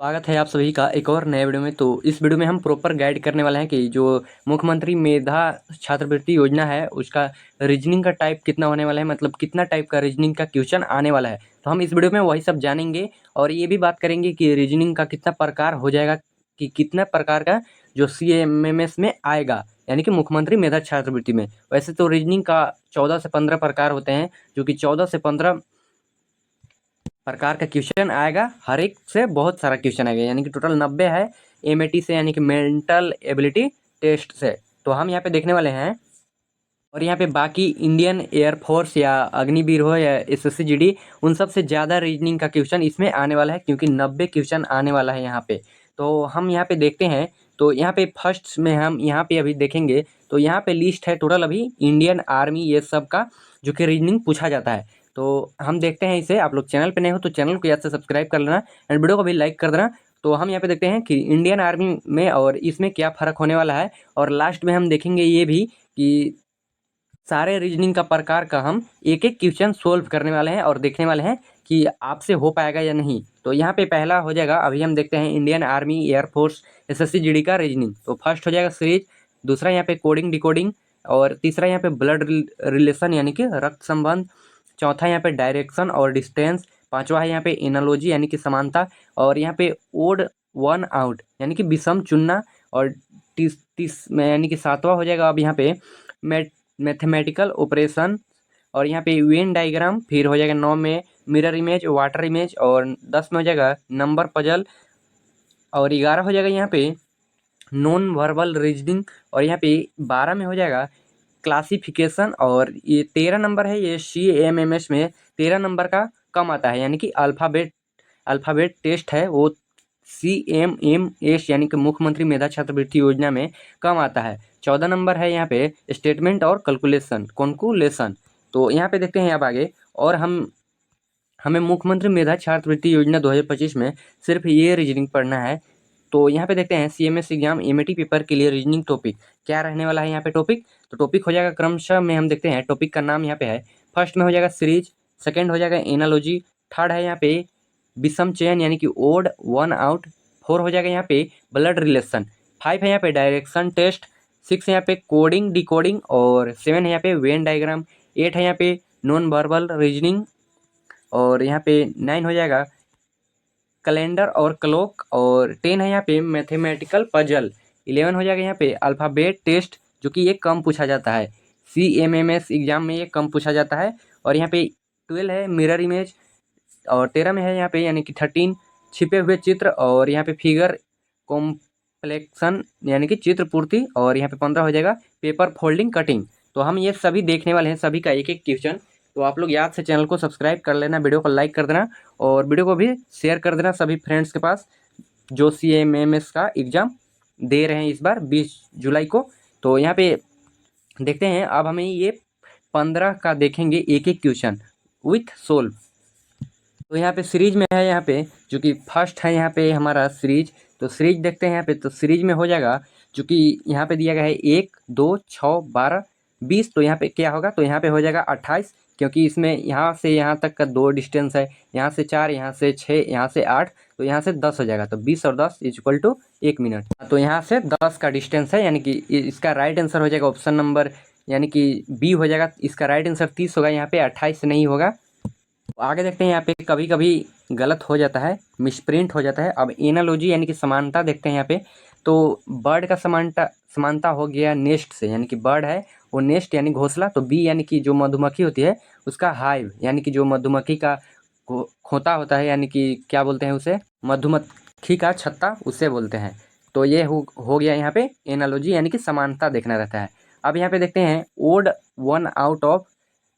स्वागत है आप सभी का एक और नए वीडियो में। तो इस वीडियो में हम प्रॉपर गाइड करने वाले हैं कि जो मुख्यमंत्री मेधा छात्रवृत्ति योजना है उसका रीजनिंग का टाइप कितना होने वाला है, मतलब कितना टाइप का रीजनिंग का क्वेश्चन आने वाला है। तो हम इस वीडियो में वही सब जानेंगे और ये भी बात करेंगे कि रीजनिंग का कितना प्रकार हो जाएगा, कि कितना प्रकार का जो CMMS में आएगा, यानी कि मुख्यमंत्री मेधा छात्रवृत्ति में। वैसे तो रीजनिंग का 14 से 15 प्रकार होते हैं, जो कि 14 से 15 प्रकार का क्वेश्चन आएगा। हर एक से बहुत सारा क्वेश्चन आएगा, यानी कि टोटल 90 है MAT से, यानी कि मेंटल एबिलिटी टेस्ट से। तो हम यहाँ पे देखने वाले हैं। और यहाँ पे बाकी इंडियन एयरफोर्स या अग्निवीर हो या SSC GD, उन सब से ज़्यादा रीजनिंग का क्वेश्चन इसमें आने वाला है, क्योंकि 90 क्वेश्चन आने वाला है यहाँ पे। तो हम यहाँ पे देखते हैं। तो यहाँ पे फर्स्ट में हम यहाँ पे अभी देखेंगे। तो यहाँ पे लिस्ट है टोटल अभी इंडियन आर्मी ये सब का, जो कि रीजनिंग पूछा जाता है। तो हम देखते हैं इसे। आप लोग चैनल पे नए हो तो चैनल को याद से सब्सक्राइब कर लेना एंड वीडियो को भी लाइक कर देना। तो हम यहाँ पे देखते हैं कि इंडियन आर्मी में और इसमें क्या फ़र्क होने वाला है। और लास्ट में हम देखेंगे ये भी कि सारे रीजनिंग का प्रकार का हम एक एक क्वेश्चन सोल्व करने वाले हैं और देखने वाले हैं कि आपसे हो पाएगा या नहीं। तो यहाँ पे पहला हो जाएगा, अभी हम देखते हैं Indian army air force SSC GD का रीजनिंग। तो फर्स्ट हो जाएगा सीरीज, दूसरा यहाँ पे कोडिंग डिकोडिंग, और तीसरा यहाँ पे ब्लड रिलेशन यानी कि रक्त संबंध, चौथा यहाँ पे डायरेक्शन और डिस्टेंस, पांचवा है यहाँ पे एनालॉजी यानी कि समानता, और यहाँ पे ओड वन आउट यानी कि विषम चुनना, और तीस तीस में यानी कि सातवां हो जाएगा अब यहाँ पे मैथमेटिकल ऑपरेशन, और यहाँ पे वेन डायग्राम। फिर हो जाएगा 9 में मिरर इमेज, वाटर इमेज, और 10 में हो जाएगा नंबर पजल, और 11 हो जाएगा यहाँ पे नॉन वर्बल रीजनिंग, और यहाँ पे 12 में हो जाएगा क्लासिफिकेशन, और ये 13 नंबर है। ये CMMS में 13 नंबर का कम आता है, यानी कि अल्फ़ाबेट टेस्ट है वो CMMS यानी कि मुख्यमंत्री मेधा छात्रवृत्ति योजना में कम आता है। 14 नंबर है यहाँ पे स्टेटमेंट और कॉन्कुलेशन। तो यहाँ पे देखते हैं अब आगे। और हमें मुख्यमंत्री मेधा छात्रवृत्ति योजना 2025 में सिर्फ ये रीजनिंग पढ़ना है। तो यहाँ पे देखते हैं CMS एग्जाम MAT पेपर के लिए रीजनिंग टॉपिक क्या रहने वाला है। यहाँ पे टॉपिक हो जाएगा क्रमशः में, हम देखते हैं टॉपिक का नाम यहाँ पे है। फर्स्ट में हो जाएगा सीरीज, सेकंड हो जाएगा एनालॉजी, थर्ड है यहाँ पे विषम चयन यानी कि ओड वन आउट, फोर हो जाएगा यहाँ पे ब्लड रिलेशन, फाइव है यहाँ पे डायरेक्शन टेस्ट, सिक्स है यहाँ पे कोडिंग डिकोडिंग, और सेवन है यहाँ पे वेन डायग्राम, एट है यहाँ पे नॉन वर्बल रीजनिंग, और यहाँ पे 9 हो जाएगा कैलेंडर और क्लॉक, और 10 है यहाँ पे मैथमेटिकल पजल, 11 हो जाएगा यहाँ पे अल्फ़ाबेट टेस्ट, जो कि ये कम पूछा जाता है CMMS एग्जाम में, ये कम पूछा जाता है। और यहाँ पे 12 है मिरर इमेज, और 13 में है यहाँ पे यानी कि 13 छिपे हुए चित्र, और यहाँ पे फिगर कॉम्प्लेक्शन यानी कि चित्र पूर्ति, और यहाँ पे 15 हो जाएगा पेपर फोल्डिंग कटिंग। तो हम ये सभी देखने वाले हैं, सभी का एक एक क्वेश्चन। तो आप लोग याद से चैनल को सब्सक्राइब कर लेना, वीडियो को लाइक कर देना, और वीडियो को भी शेयर कर देना सभी फ्रेंड्स के पास जो CMMS का एग्ज़ाम दे रहे हैं इस बार 20 जुलाई को। तो यहाँ पे देखते हैं अब हमें ये 15 का देखेंगे एक एक क्वेश्चन विथ सोल्व। तो यहाँ पे सीरीज में है, यहाँ पे जो कि फर्स्ट है यहाँ पे हमारा सीरीज। तो सीरीज देखते हैं यहाँ पे। तो सीरीज में हो जाएगा, जो कि यहाँ पे दिया गया है 1 2 6 12 20। तो यहाँ पे क्या होगा, तो यहाँ पे हो जाएगा 28, क्योंकि इसमें यहाँ से यहाँ तक का 2 डिस्टेंस है, यहाँ से 4, यहाँ से 6, यहाँ से 8, तो यहाँ से 10 हो जाएगा। तो 20 और 10 इक्वल टू 1 मिनट। तो यहाँ से 10 का डिस्टेंस है, यानी कि इसका राइट आंसर हो जाएगा ऑप्शन नंबर यानी कि बी हो जाएगा। इसका राइट आंसर 30 होगा, यहाँ पे 28 नहीं होगा। तो आगे देखते हैं, यहाँ पे कभी कभी गलत हो जाता है, मिसप्रिंट हो जाता है। अब एनालॉजी यानी कि समानता देखते हैं यहाँ पे। तो बर्ड का समानता हो गया नेस्ट से, यानी कि बर्ड है वो नेस्ट यानी घोंसला। तो बी यानी कि जो मधुमक्खी होती है उसका हाइव, यानी कि जो मधुमक्खी का खोता होता है, यानी कि क्या बोलते हैं उसे, मधुमक्खी का छत्ता उसे बोलते हैं। तो ये हो गया यहाँ पे एनालॉजी यानी कि समानता देखना रहता है। अब यहाँ पे देखते हैं ओड वन आउट ऑफ।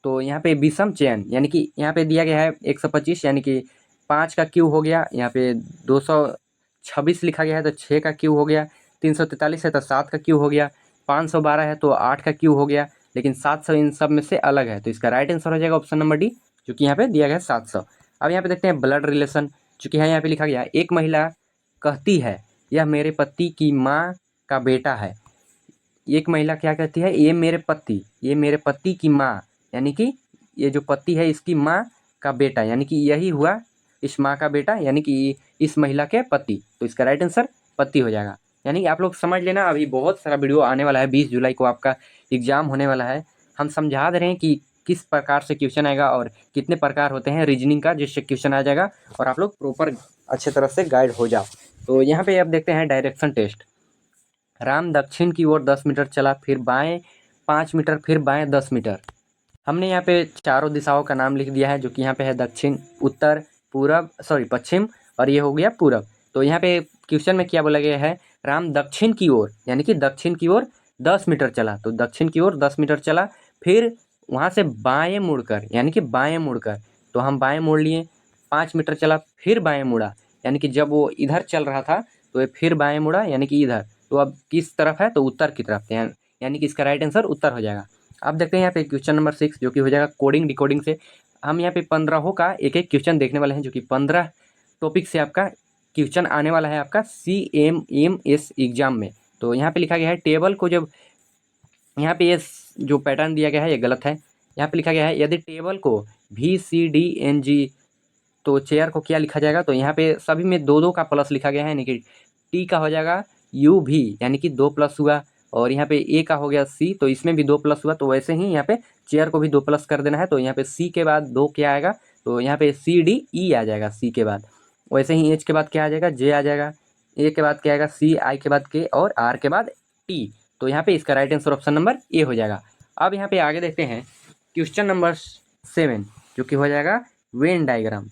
तो यहाँ पे विषम चयन यानी कि यहाँ पे दिया गया है 125, यानी कि 5 का क्यू हो गया, यहाँ पे 226 लिखा गया है तो 6 का क्यू हो गया, 343 है तो 7 का क्यू हो गया, 512 है तो 8 का क्यू हो गया, लेकिन 700 इन सब में से अलग है। तो इसका राइट आंसर हो जाएगा ऑप्शन नंबर डी, जो कि यहाँ पे दिया गया है 700। अब यहाँ पे देखते हैं ब्लड रिलेशन, चूँकि है यहाँ पे लिखा गया है एक महिला कहती है यह मेरे पति की माँ का बेटा है। एक महिला क्या कहती है, ये मेरे पति की माँ, यानी कि ये जो पति है इसकी माँ का बेटा, यानी कि यही हुआ इस माँ का बेटा यानी कि इस महिला के पति, तो इसका राइट आंसर पति हो जाएगा। यानी कि आप लोग समझ लेना, अभी बहुत सारा वीडियो आने वाला है, 20 जुलाई को आपका एग्जाम होने वाला है। हम समझा दे रहे हैं कि किस प्रकार से क्वेश्चन आएगा और कितने प्रकार होते हैं रीजनिंग का, जिससे क्वेश्चन आ जाएगा और आप लोग प्रॉपर अच्छे तरह से गाइड हो जाओ। तो यहाँ पे अब देखते हैं डायरेक्शन टेस्ट। राम दक्षिण की ओर 10 मीटर चला, फिर बाएं 5 मीटर, फिर बाएं 10 मीटर। हमने यहाँ पे चारों दिशाओं का नाम लिख दिया है, जो कि यहाँ पे है दक्षिण, उत्तर, पूरब, सॉरी पश्चिम, और ये हो गया पूरब। तो यहाँ पे क्वेश्चन में क्या बोला गया है, राम दक्षिण की ओर यानी कि दक्षिण की ओर 10 मीटर चला, तो दक्षिण की ओर 10 मीटर चला, फिर वहाँ से बाएं मुड़कर यानी कि बाएं मुड़कर, तो हम बाएं मोड़ लिए, 5 मीटर चला, फिर बाएं मुड़ा, यानी कि जब वो इधर चल रहा था तो ये फिर बाएं मुड़ा यानी कि इधर, तो अब किस तरफ है, तो उत्तर की तरफ, यानी कि इसका राइट आंसर उत्तर हो जाएगा। अब देखते हैं यहाँ पे क्वेश्चन नंबर 6, जो कि हो जाएगा कोडिंग डिकोडिंग से। हम यहाँ पे 15 का एक एक क्वेश्चन देखने वाले हैं, जो कि 15 टॉपिक से आपका क्वेश्चन आने वाला है आपका CMMS एग्जाम में। तो यहाँ पे लिखा गया है टेबल को, जब यहाँ पे ये जो पैटर्न दिया गया है ये गलत है। यहाँ पे लिखा गया है यदि टेबल को VCDNG, तो चेयर को क्या लिखा जाएगा, तो यहाँ पे सभी में 2-2 का प्लस लिखा गया है, यानी कि टी का हो जाएगा UV यानी कि 2 प्लस हुआ, और यहाँ पे ए का हो गया C, तो इसमें भी 2 प्लस हुआ। तो वैसे ही यहाँ पे चेयर को भी 2 प्लस कर देना है, तो यहाँ पे C के बाद 2 क्या आएगा, तो यहाँ पे CDE आ जाएगा C के बाद। वैसे ही H के बाद क्या आ जाएगा, J आ जाएगा, A के बाद क्या आएगा C, I के बाद K, और R के बाद T। तो यहाँ पे इसका right answer option number A हो जाएगा। अब यहाँ पे आगे देखते हैं क्वेश्चन नंबर 7, जो कि हो जाएगा वेन डायग्राम।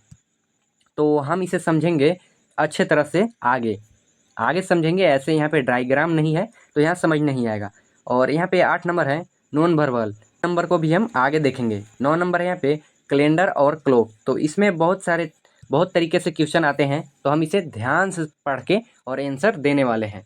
तो हम इसे समझेंगे अच्छे तरह से, आगे समझेंगे, ऐसे यहाँ पे डायग्राम नहीं है तो यहाँ समझ नहीं आएगा। और यहाँ पे 8 नंबर है नॉन वर्बल, नंबर को भी हम आगे देखेंगे। 9 नंबर है यहाँ पे कैलेंडर और क्लॉक। तो इसमें बहुत तरीके से क्वेश्चन आते हैं, तो हम इसे ध्यान से पढ़ के और आंसर देने वाले हैं।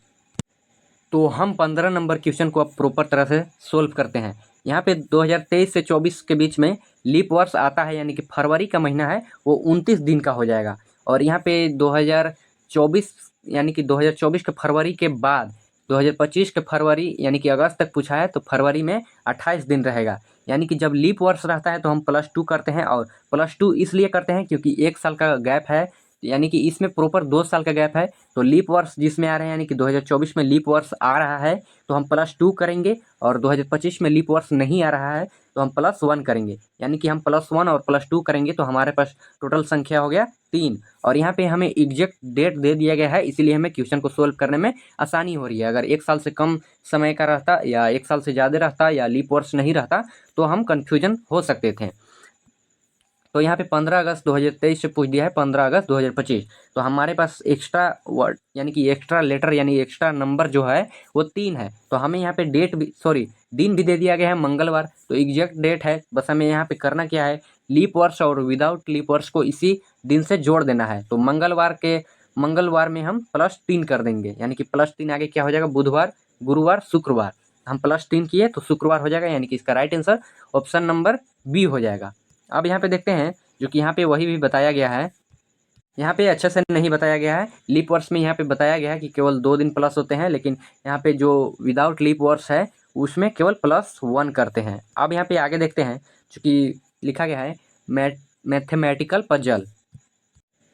तो हम 15 नंबर क्वेश्चन को अब प्रॉपर तरह से सोल्व करते हैं। यहाँ पे 2023 से 24 के बीच में लीप वर्ष आता है, यानी कि फरवरी का महीना है वो 29 दिन का हो जाएगा। और यहाँ पे 2024 यानी कि 2024 के फरवरी के बाद 2025 के फरवरी यानी कि अगस्त तक पूछा है, तो फरवरी में 28 दिन रहेगा। यानी कि जब लीप वर्ष रहता है तो हम +2 करते हैं, और +2 इसलिए करते हैं क्योंकि 1 साल का गैप है, यानी कि इसमें प्रॉपर 2 साल का गैप है। तो लीप वर्ष जिसमें आ रहे हैं, यानी कि 2024 में लीप वर्ष आ रहा है तो हम +2 करेंगे, और 2025 में लीप वर्ष नहीं आ रहा है तो हम +1 करेंगे, यानी कि हम +1 और +2 करेंगे तो हमारे पास टोटल संख्या हो गया 3। और यहाँ पे हमें एग्जैक्ट डेट दे दिया गया है, इसीलिए हमें क्वेश्चन को सोल्व करने में आसानी हो रही है। अगर 1 साल से कम समय का रहता या 1 साल से ज़्यादा रहता या लीप वर्ष नहीं रहता तो हम कन्फ्यूजन हो सकते थे। तो यहाँ पे 15 अगस्त 2023 से पूछ दिया है 15 अगस्त 2025। तो हमारे पास एक्स्ट्रा वर्ड यानी कि एक्स्ट्रा लेटर यानी एक्स्ट्रा नंबर जो है वो 3 है। तो हमें यहाँ पे दिन भी दे दिया गया है मंगलवार, तो एग्जैक्ट डेट है। बस हमें यहाँ पे करना क्या है, लीप वर्ष और विदाउट लीप वर्ष को इसी दिन से जोड़ देना है। तो मंगलवार में हम +3 कर देंगे, यानी कि +3 आगे क्या हो जाएगा, बुधवार, गुरुवार, शुक्रवार। हम +3 किए तो शुक्रवार हो जाएगा, यानी कि इसका right answer option number B हो जाएगा। अब यहाँ पे देखते हैं, जो कि यहाँ पे वही भी बताया गया है, यहाँ पे अच्छे से नहीं बताया गया है। लीप वर्ष में यहाँ पे बताया गया है कि केवल 2 दिन प्लस होते हैं, लेकिन यहाँ पे जो विदाउट लीप वर्ष है उसमें केवल +1 करते हैं। अब यहाँ पे आगे देखते हैं, जो कि लिखा गया है मैथमेटिकल पजल,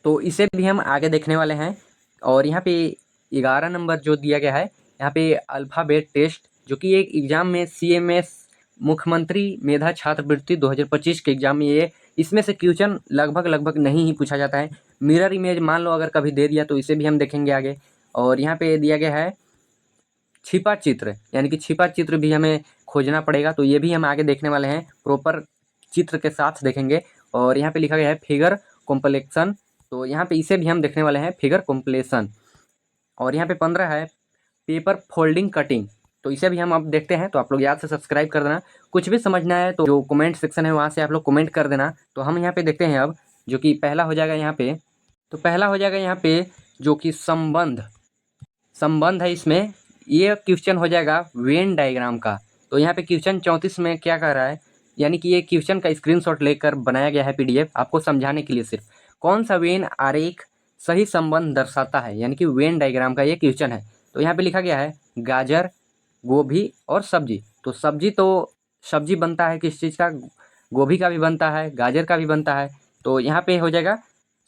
तो इसे भी हम आगे देखने वाले हैं। और यहाँ पे 11 नंबर जो दिया गया है, यहाँ पे अल्फ़ाबेट टेस्ट, जो कि एक एग्ज़ाम में CMS मुख्यमंत्री मेधा छात्रवृत्ति 2025 के एग्जाम में ये इसमें से क्वेश्चन लगभग नहीं ही पूछा जाता है। मिरर इमेज मान लो अगर कभी दे दिया तो इसे भी हम देखेंगे आगे। और यहाँ पे दिया गया है छिपा चित्र, यानी कि छिपा चित्र भी हमें खोजना पड़ेगा, तो ये भी हम आगे देखने वाले हैं, प्रॉपर चित्र के साथ देखेंगे। और यहाँ पे लिखा गया है फिगर कॉम्प्लेक्शन, तो यहाँ पे इसे भी हम देखने वाले हैं, फिगर कॉम्प्लेक्शन। और यहाँ पे 15 है पेपर फोल्डिंग कटिंग, तो इसे भी हम अब देखते हैं। तो आप लोग याद से सब्सक्राइब कर देना। कुछ भी समझना है तो जो कमेंट सेक्शन है वहाँ से आप लोग कमेंट कर देना। तो हम यहाँ पे देखते हैं अब, जो कि पहला हो जाएगा यहाँ पे, तो पहला हो जाएगा यहाँ पे जो कि संबंध है। इसमें ये क्वेश्चन हो जाएगा वेन डायग्राम का। तो यहाँ पे क्वेश्चन 34 में क्या कर रहा है, यानी कि ये क्वेश्चन का स्क्रीनशॉट लेकर बनाया गया है PDF आपको समझाने के लिए सिर्फ। कौन सा वेन आरेख सही संबंध दर्शाता है, यानी कि वेन डायग्राम का ये क्वेश्चन है। तो यहाँ पे लिखा गया है गाजर, गोभी और सब्जी। तो सब्जी बनता है किस चीज़ का, गोभी का भी बनता है, गाजर का भी बनता है। तो यहाँ पे हो जाएगा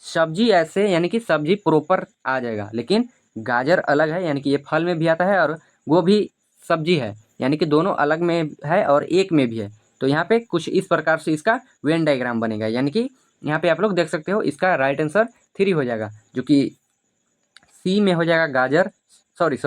सब्जी ऐसे यानी कि सब्जी प्रॉपर आ जाएगा, लेकिन गाजर अलग है यानी कि ये फल में भी आता है और गोभी सब्जी है यानी कि दोनों अलग में है और एक में भी है। तो यहाँ पे कुछ इस प्रकार से इसका वेन डायग्राम बनेगा, यानी कि यहाँ पे आप लोग देख सकते हो इसका राइट आंसर 3 हो जाएगा, जो कि सी में हो जाएगा गाजर, सॉरी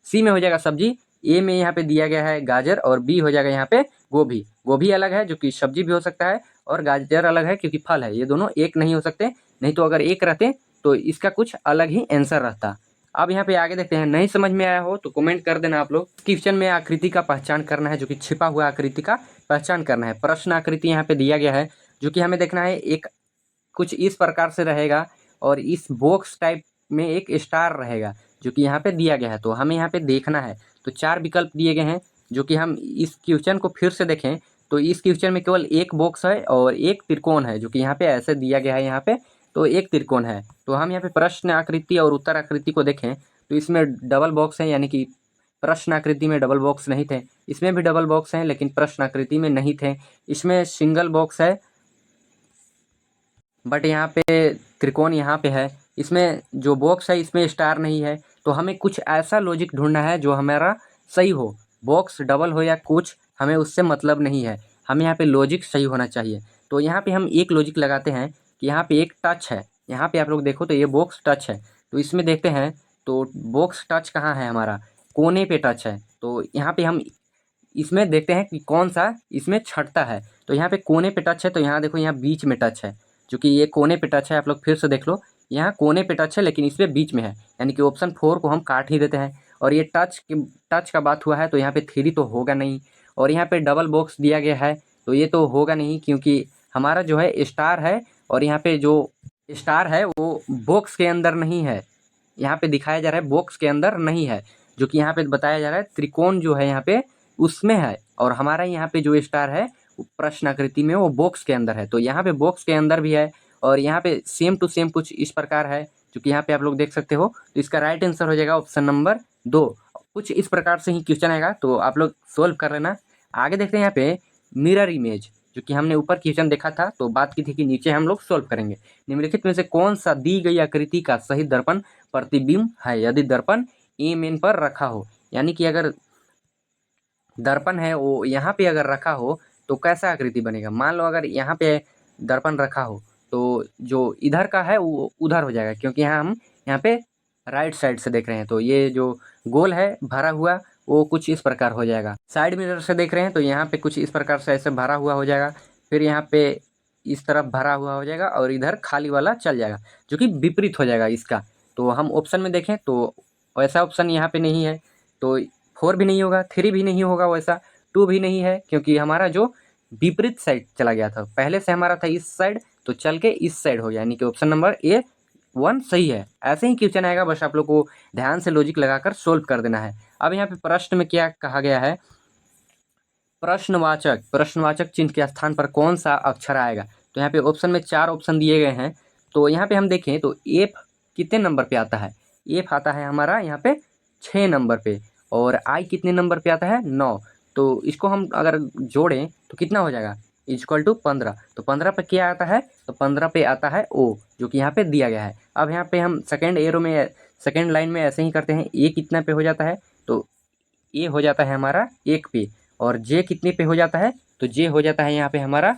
सी में हो जाएगा सब्जी, ए में यहाँ पे दिया गया है गाजर और बी हो जाएगा यहाँ पे गोभी। गोभी अलग है जो कि सब्जी भी हो सकता है और गाजर अलग है क्योंकि फल है, ये दोनों एक नहीं हो सकते, नहीं तो अगर एक रहते तो इसका कुछ अलग ही आंसर रहता। अब यहाँ पे आगे देखते हैं, नहीं समझ में आया हो तो कमेंट कर देना आप लोग। क्वेश्चन में आकृति का पहचान करना है, जो कि छिपा हुआ आकृति का पहचान करना है। प्रश्न आकृति यहाँ पे दिया गया है जो कि हमें देखना है, एक कुछ इस प्रकार से रहेगा और इस बॉक्स टाइप में एक स्टार रहेगा जो कि यहाँ पे दिया गया है, तो हमें यहाँ पे देखना है। तो 4 विकल्प दिए गए हैं, जो कि हम इस क्वेश्चन को फिर से देखें तो इस क्वेश्चन में केवल एक बॉक्स है और एक त्रिकोण है, जो कि यहाँ पे ऐसे दिया गया है, यहाँ पे तो एक त्रिकोण है। तो हम यहाँ पे प्रश्न आकृति और उत्तर आकृति को देखें तो इसमें डबल बॉक्स है, यानी कि प्रश्न आकृति में डबल बॉक्स नहीं थे, इसमें भी डबल बॉक्स हैं लेकिन प्रश्न आकृति में नहीं थे। इसमें सिंगल बॉक्स है बट यहाँ पे त्रिकोण यहाँ पे है। इसमें जो बॉक्स है इसमें स्टार नहीं है, तो हमें कुछ ऐसा लॉजिक ढूंढना है जो हमारा सही हो। बॉक्स डबल हो या कुछ हमें उससे मतलब नहीं है, हमें यहाँ पे लॉजिक सही होना चाहिए। तो यहाँ पे हम एक लॉजिक लगाते हैं कि यहाँ पे एक टच है, यहाँ पे आप लोग देखो तो ये बॉक्स टच है, तो इसमें देखते हैं तो बॉक्स टच कहाँ है, हमारा कोने पे टच है। तो यहाँ पे हम इसमें देखते हैं कि कौन सा इसमें छटता है, तो यहाँ पे कोने पे टच है, तो यहाँ देखो यहाँ बीच में टच है, जो कि ये कोने पे टच है। आप लोग फिर से देख लो, यहाँ कोने पे टच है लेकिन इसमें बीच में है, यानी कि ऑप्शन 4 को हम काट ही देते हैं। और ये टच का बात हुआ है तो यहाँ पे 3 तो होगा नहीं, और यहाँ पे डबल बॉक्स दिया गया है तो ये तो होगा नहीं, क्योंकि हमारा जो है स्टार है और यहाँ पे जो स्टार है वो बॉक्स के अंदर नहीं है, यहाँ पे दिखाया जा रहा है बॉक्स के अंदर नहीं है, जो कि यहाँ पे बताया जा रहा है त्रिकोण जो है यहाँ पे उसमें है, और हमारा यहाँ पे जो स्टार है प्रश्न आकृति में वो बॉक्स के अंदर है। तो यहाँ पे बॉक्स के अंदर भी है और यहाँ पे सेम टू सेम कुछ इस प्रकार है, जो कि यहाँ पे आप लोग देख सकते हो। तो इसका राइट आंसर हो जाएगा ऑप्शन नंबर 2। कुछ इस प्रकार से ही क्वेश्चन आएगा, तो आप लोग सोल्व कर लेना। आगे देखते हैं यहाँ पे मिरर इमेज, जो कि हमने ऊपर क्वेश्चन देखा था तो बात की थी कि नीचे हम लोग सोल्व करेंगे। निम्नलिखित में से कौन सा दी गई आकृति का सही दर्पण प्रतिबिंब है यदि दर्पण ए मेन पर रखा हो, यानी कि अगर दर्पण है वो यहाँ पे अगर रखा हो तो कैसा आकृति बनेगा। मान लो अगर यहाँ पे दर्पण रखा हो तो जो इधर का है वो उधर हो जाएगा, क्योंकि यहाँ पे राइट साइड से देख रहे हैं, तो ये जो गोल है भरा हुआ वो कुछ इस प्रकार हो जाएगा। साइड मिरर से देख रहे हैं तो यहाँ पे कुछ इस प्रकार से ऐसे भरा हुआ हो जाएगा, फिर यहाँ पे इस तरफ भरा हुआ हो जाएगा और इधर खाली वाला चल जाएगा, जो कि विपरीत हो जाएगा इसका। तो हम ऑप्शन में देखें तो वैसा ऑप्शन यहाँ पे नहीं है, तो 4 भी नहीं होगा, 3 भी नहीं होगा, वैसा 2 भी नहीं है, क्योंकि हमारा जो विपरीत साइड चला गया था, पहले से हमारा था इस साइड तो चल के इस साइड हो गया, यानी कि ऑप्शन नंबर A1 सही है। ऐसे ही क्वेश्चन आएगा, बस आप लोग को ध्यान से लॉजिक लगाकर सोल्व कर देना है। अब यहाँ पे प्रश्न में क्या कहा गया है, प्रश्नवाचक चिन्ह के स्थान पर कौन सा अक्षर आएगा। तो यहाँ पे ऑप्शन में 4 ऑप्शन दिए गए हैं, तो यहाँ पे हम देखें तो एफ कितने नंबर पे आता है, एफ आता है हमारा यहाँ पे 6 नंबर पे, और आई कितने नंबर पे आता है 9। तो इसको हम अगर जोड़ें तो कितना हो जाएगा, इक्वल टू 15। तो 15 पे क्या आता है, तो 15 पे आता है ओ, जो कि यहाँ पे दिया गया है। अब यहाँ पे हम सेकेंड एरो में सेकेंड लाइन में ऐसे ही करते हैं, ए कितना पे हो जाता है, तो ए हो जाता है हमारा 1 पे, और जे कितने पे हो जाता है, तो जे हो जाता है यहाँ पे हमारा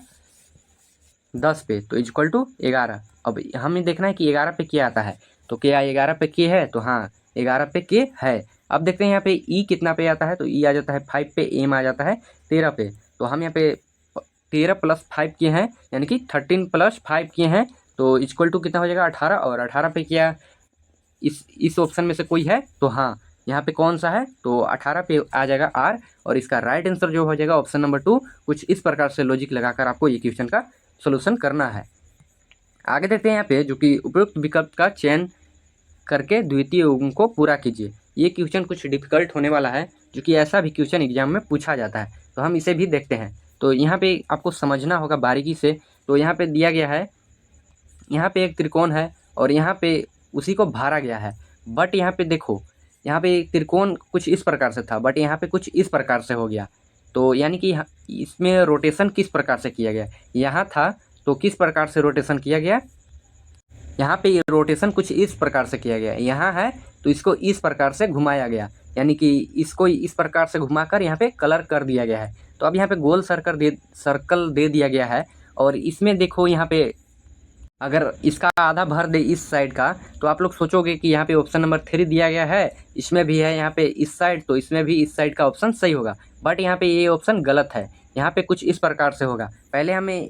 10 पे, तो इक्वल टू 11। अब हमें देखना है कि 11 पे क्या आता है, तो क्या 11 पे के है, तो हाँ 11 पे के है। अब देखते हैं यहाँ पे ई कितना पे आता है, तो ई आ जाता है 5 पे, एम आ जाता है 13 पे। तो हम यहाँ पे 13 + 5 किए हैं, यानी कि 13 + 5 किए हैं, तो इक्वल टू कितना हो जाएगा 18। और 18 पे क्या इस ऑप्शन में से कोई है, तो हाँ यहाँ पे कौन सा है, तो 18 पे आ जाएगा आर, और इसका राइट आंसर जो हो जाएगा ऑप्शन नंबर 2। कुछ इस प्रकार से लॉजिक लगाकर आपको ये क्वेश्चन का सोल्यूशन करना है। आगे देखते हैं यहाँ पे, जो कि उपयुक्त विकल्प का चयन करके द्वितीय युग्म को पूरा कीजिए। ये क्वेश्चन कुछ डिफिकल्ट होने वाला है, जो कि ऐसा भी क्वेश्चन एग्जाम में पूछा जाता है, तो हम इसे भी देखते हैं। तो यहाँ पे आपको समझना होगा बारीकी से। तो यहाँ पे दिया गया है, यहाँ पे एक त्रिकोण है और यहाँ पे उसी को भरा गया है, बट यहाँ पे देखो यहाँ पे त्रिकोण कुछ इस प्रकार से था बट यहाँ पे कुछ इस प्रकार से हो गया। तो यानी कि इसमें रोटेशन किस प्रकार से किया गया, यहाँ था तो किस प्रकार से रोटेशन किया गया, यहाँ पे ये रोटेशन कुछ इस प्रकार से किया गया है, यहाँ है तो इसको इस प्रकार से घुमाया गया, यानी कि इसको इस प्रकार से घुमाकर यहाँ पे कलर कर दिया गया है। तो अब यहाँ पे गोल सर्कल दे दिया गया है। और इसमें देखो यहाँ पे अगर इसका आधा भर दे इस साइड का, तो आप लोग सोचोगे कि यहाँ पे ऑप्शन नंबर 3 दिया गया है, इसमें भी है यहाँ पे इस साइड, तो इसमें भी इस साइड का ऑप्शन सही होगा। बट यहाँ पे ये ऑप्शन गलत है। यहाँ पे कुछ इस प्रकार से होगा, पहले हमें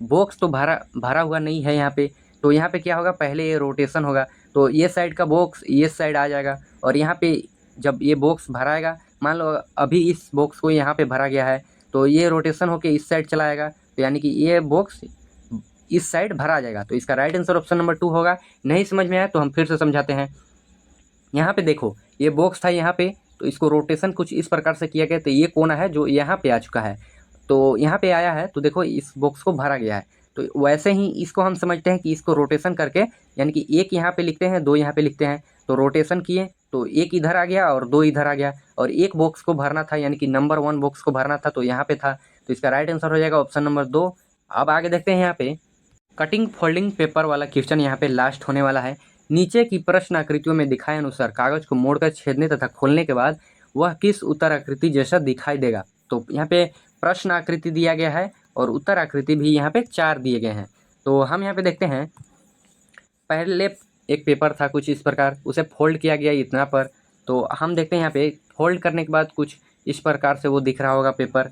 बॉक्स तो भरा हुआ नहीं है यहाँ पे, तो यहाँ पे क्या होगा, पहले ये रोटेशन होगा, तो ये साइड का बॉक्स ये साइड आ जाएगा। और यहाँ पे जब ये बॉक्स भराएगा, मान लो अभी इस बॉक्स को यहाँ पे भरा गया है, तो ये रोटेशन होके इस साइड चला आएगा, तो यानी कि ये बॉक्स इस साइड भरा जाएगा। तो इसका राइट आंसर ऑप्शन नंबर 2 होगा। नहीं समझ में आया तो हम फिर से समझाते हैं। यहाँ पे देखो ये बॉक्स था यहाँ पे, तो इसको रोटेशन कुछ इस प्रकार से किया गया, तो ये कोना है जो यहाँ पे आ चुका है, तो यहाँ पे आया है, तो देखो इस बॉक्स को भरा गया है। तो वैसे ही इसको हम समझते हैं कि इसको रोटेशन करके, यानी कि एक यहाँ पे लिखते हैं, दो यहाँ पे लिखते हैं, तो रोटेशन किए तो एक इधर आ गया और दो इधर आ गया, और एक बॉक्स को भरना था, यानी कि नंबर 1 बॉक्स को भरना था, तो यहाँ पे था, तो इसका राइट आंसर हो जाएगा ऑप्शन नंबर 2। अब आगे देखते हैं यहाँ पे कटिंग फोल्डिंग पेपर वाला क्वेश्चन यहाँ पे लास्ट होने वाला है। नीचे की प्रश्न आकृतियों में दिखाए अनुसार कागज को मोड़कर छेदने तथा खोलने के बाद वह किस उत्तर आकृति जैसा दिखाई देगा। तो यहाँ पे प्रश्न आकृति दिया गया है और उत्तर आकृति भी यहाँ पे 4 दिए गए हैं। तो हम यहाँ पे देखते हैं, पहले एक पेपर था कुछ इस प्रकार, उसे फोल्ड किया गया इतना पर, तो हम देखते हैं यहाँ पे फोल्ड करने के बाद कुछ इस प्रकार से वो दिख रहा होगा पेपर।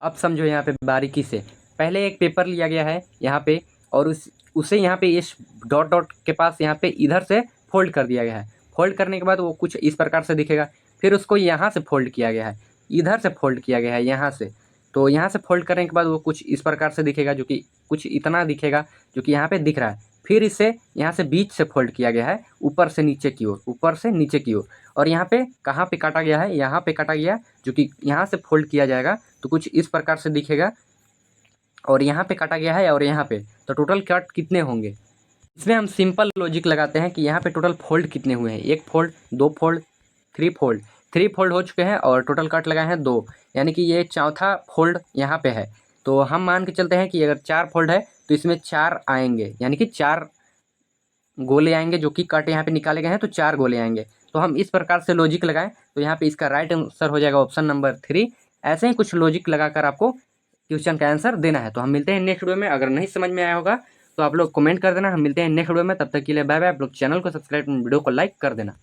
अब समझो यहाँ पे बारीकी से, पहले एक पेपर लिया गया है यहाँ पे, और उसे यहाँ पे इस डॉट डॉट के पास यहाँ पे इधर से फोल्ड कर दिया गया है। फोल्ड करने के बाद वो कुछ इस प्रकार से दिखेगा। फिर उसको यहाँ से फोल्ड किया गया है, इधर से फोल्ड किया गया है यहाँ से, तो यहाँ से फोल्ड करने के बाद वो कुछ इस प्रकार से दिखेगा, जो कि कुछ इतना दिखेगा जो कि यहाँ पे दिख रहा है। फिर इसे यहाँ से बीच से फोल्ड किया गया है, ऊपर से नीचे की ओर, ऊपर से नीचे की ओर। और यहाँ पे कहाँ पे काटा गया है, यहाँ पे काटा गया, जो कि यहाँ से फोल्ड किया जाएगा तो कुछ इस प्रकार से दिखेगा। और यहाँ पे काटा गया है और यहाँ पे, तो टोटल कट कितने होंगे। इसमें हम सिंपल लॉजिक लगाते हैं कि यहाँ पे टोटल फोल्ड कितने हुए हैं, 1 फोल्ड, 2 फोल्ड, 3 फोल्ड। 3 फोल्ड हो चुके हैं और टोटल कट लगाए हैं 2, यानी कि ये चौथा फोल्ड यहाँ पे है। तो हम मान के चलते हैं कि अगर 4 फोल्ड है तो इसमें 4 आएंगे, यानी कि 4 गोले आएंगे, जो कि कट यहाँ पे निकाले गए हैं, तो 4 गोले आएंगे। तो हम इस प्रकार से लॉजिक लगाएं तो यहाँ पे इसका राइट आंसर हो जाएगा ऑप्शन नंबर 3। ऐसे ही कुछ लॉजिक लगाकर आपको क्वेश्चन का आंसर देना है। तो हम मिलते हैं नेक्स्ट वीडियो में। अगर नहीं समझ में आया होगा तो आप लोग कमेंट कर देना। हम मिलते हैं नेक्स्ट वीडियो में, तब तक के लिए बाय बाय। आप लोग चैनल को सब्सक्राइब, वीडियो को लाइक कर देना।